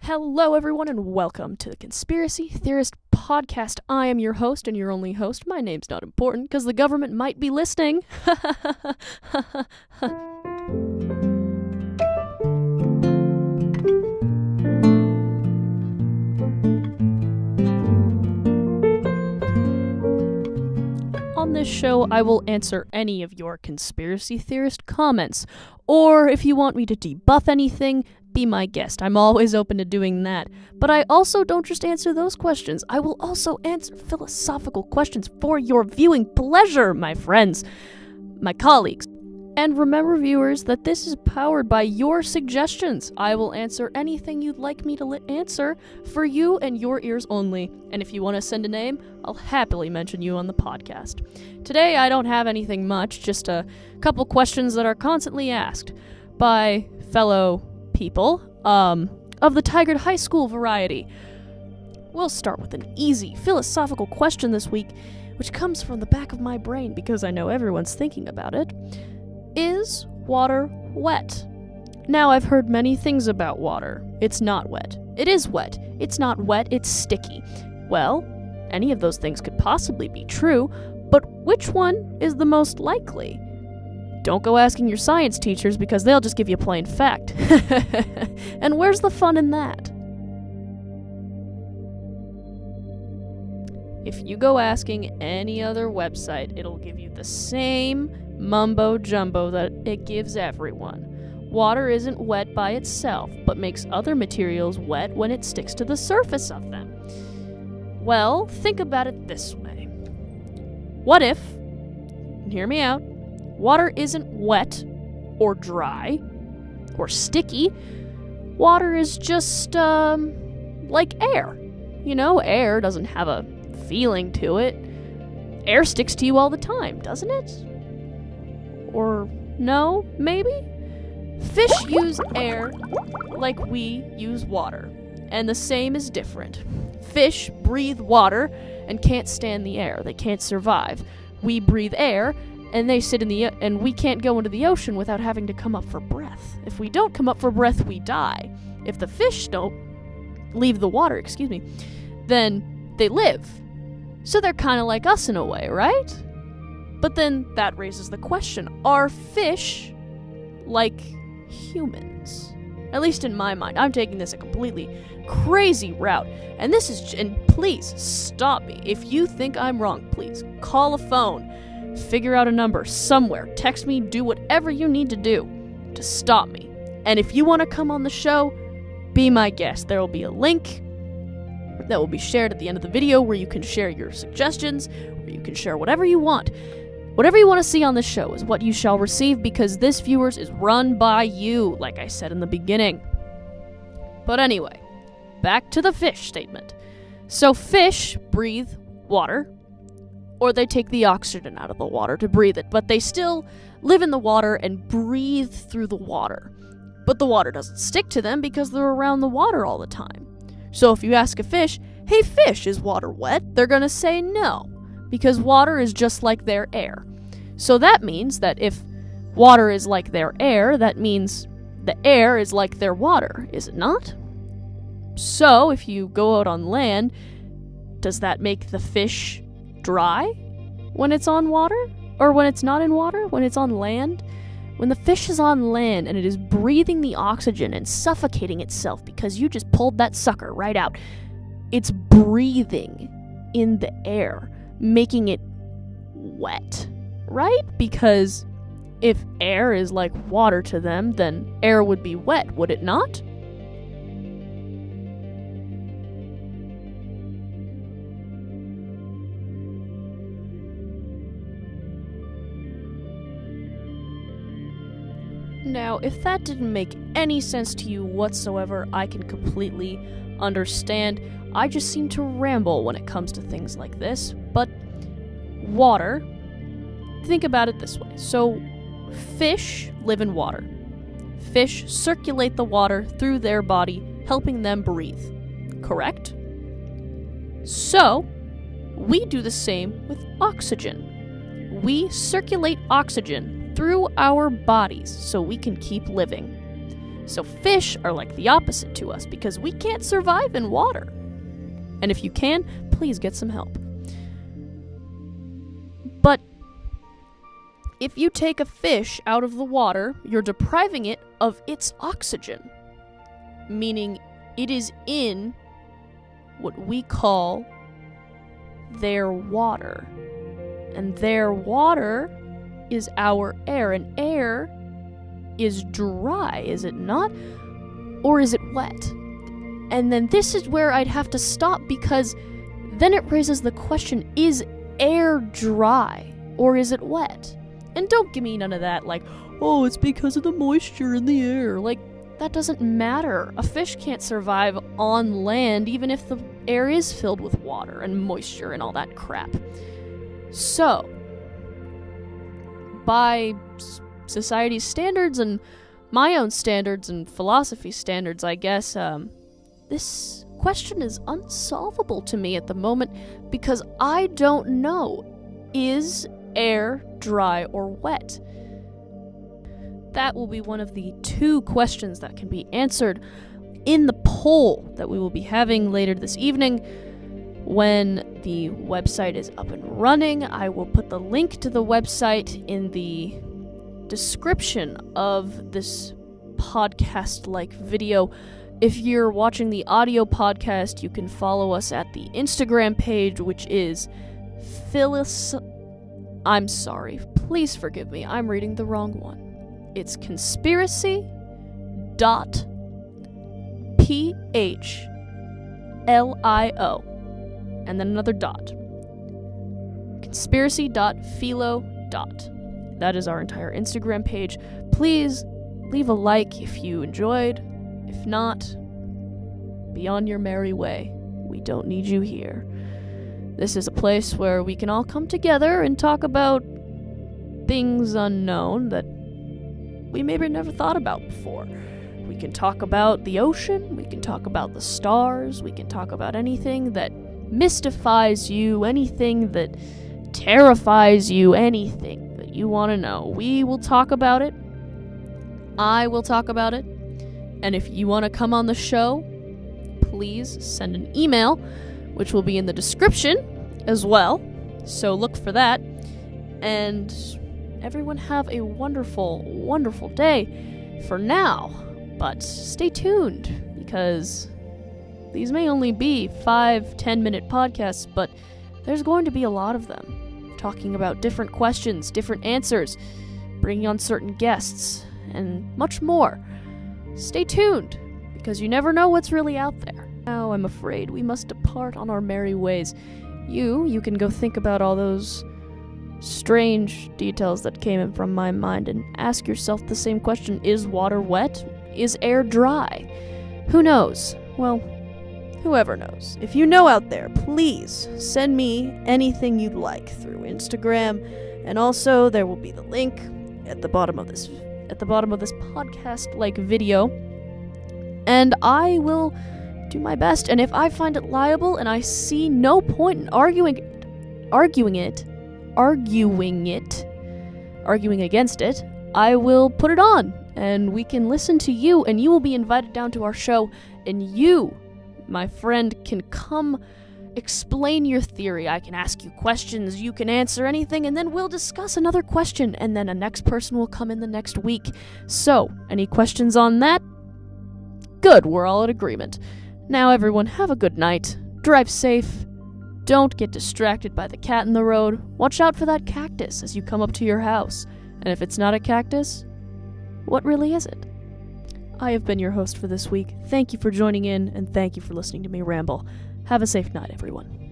Hello, everyone, and welcome to the Conspiracy Theorist Podcast. I am your host and your only host. My name's not important because the government might be listening. On this show, I will answer any of your conspiracy theorist comments, or if you want me to debuff anything, be my guest. I'm always open to doing that. But I also don't just answer those questions. I will also answer philosophical questions for your viewing pleasure, my friends, my colleagues. And remember, viewers, that this is powered by your suggestions. I will answer anything you'd like me to answer for you and your ears only. And if you want to send a name, I'll happily mention you on the podcast. Today, I don't have anything much, just a couple questions that are constantly asked by fellow people of the Tigard High School variety. We'll start with an easy philosophical question this week, which comes from the back of my brain because I know everyone's thinking about it. Is water wet? Now, I've heard many things about water. It's not wet. It is wet. It's not wet, it's sticky. Well, any of those things could possibly be true, but which one is the most likely? Don't go asking your science teachers because they'll just give you plain fact. And where's the fun in that? If you go asking any other website, it'll give you the same mumbo-jumbo that it gives everyone. Water isn't wet by itself, but makes other materials wet when it sticks to the surface of them. Well, think about it this way. What if, hear me out, water isn't wet or dry or sticky. Water is just, like air. You know, air doesn't have a feeling to it. Air sticks to you all the time, doesn't it? Or no, maybe? Fish use air like we use water, and the same is different. Fish breathe water and can't stand the air. They can't survive. We breathe air, and they sit in the and we can't go into the ocean without having to come up for breath. If we don't come up for breath, we die. If the fish don't leave the water, then they live. So they're kind of like us in a way, right? But then that raises the question, are fish like humans? At least in my mind. I'm taking this a completely crazy route. And please stop me. If you think I'm wrong, please call a phone, figure out a number somewhere, text me, do whatever you need to do to stop me. And if you want to come on the show, be my guest. There will be a link that will be shared at the end of the video where you can share your suggestions, where you can share whatever you want. Whatever you want to see on this show is what you shall receive because this, viewers, is run by you, like I said in the beginning. But anyway, back to the fish statement. So fish breathe water, or they take the oxygen out of the water to breathe it, but they still live in the water and breathe through the water. But the water doesn't stick to them because they're around the water all the time. So if you ask a fish, hey fish, is water wet? They're gonna say no, because water is just like their air. So that means that if water is like their air, that means the air is like their water, is it not? So if you go out on land, does that make the fish dry when it's on water? Or when it's not in water? When it's on land? When the fish is on land and it is breathing the oxygen and suffocating itself because you just pulled that sucker right out, it's breathing in the air, making it wet, right? Because if air is like water to them, then air would be wet, would it not? Now, if that didn't make any sense to you whatsoever, I can completely understand. I just seem to ramble when it comes to things like this, but water, think about it this way. So, fish live in water. Fish circulate the water through their body, helping them breathe. Correct? So, we do the same with oxygen. We circulate oxygen through our bodies so we can keep living. So fish are like the opposite to us because we can't survive in water. And if you can, please get some help. But if you take a fish out of the water, you're depriving it of its oxygen, meaning it is in what we call their water. And their water is our air, and air is dry, is it not? Or is it wet? And then this is where I'd have to stop, because then it raises the question, is air dry or is it wet? And don't give me none of that like, oh, it's because of the moisture in the air. Like, that doesn't matter. A fish can't survive on land even if the air is filled with water and moisture and all that crap. So, by society's standards and my own standards and philosophy standards, I guess, this question is unsolvable to me at the moment because I don't know. Is air dry or wet? That will be one of the 2 questions that can be answered in the poll that we will be having later this evening. When the website is up and running, I will put the link to the website in the description of this podcast-like video. If you're watching the audio podcast, you can follow us at the Instagram page, which is I'm sorry, please forgive me, I'm reading the wrong one. It's conspiracy.philo, and then another dot. Conspiracy.philo. That is our entire Instagram page. Please leave a like if you enjoyed. If not, be on your merry way. We don't need you here. This is a place where we can all come together and talk about things unknown that we maybe never thought about before. We can talk about the ocean, we can talk about the stars, we can talk about anything that mystifies you, anything that terrifies you, anything that you want to know. We will talk about it. I will talk about it. And if you want to come on the show, please send an email, which will be in the description as well. So look for that. And everyone have a wonderful, wonderful day for now. But stay tuned, because these may only be 5-10 minute podcasts, but there's going to be a lot of them, talking about different questions, different answers, bringing on certain guests, and much more. Stay tuned, because you never know what's really out there. Now I'm afraid we must depart on our merry ways. You can go think about all those strange details that came in from my mind and ask yourself the same question. Is water wet? Is air dry? Who knows? Well, whoever knows. If you know out there, please send me anything you'd like through Instagram, and also there will be the link at the bottom of this podcast-like video, and I will do my best. And if I find it liable and I see no point in arguing against it, I will put it on, and we can listen to you, and you will be invited down to our show, and you, my friend, can come explain your theory. I can ask you questions, you can answer anything, and then we'll discuss another question, and then a next person will come in the next week. So, any questions on that? Good, we're all in agreement. Now everyone, have a good night. Drive safe. Don't get distracted by the cat in the road. Watch out for that cactus as you come up to your house. And if it's not a cactus, what really is it? I have been your host for this week. Thank you for joining in, and thank you for listening to me ramble. Have a safe night, everyone.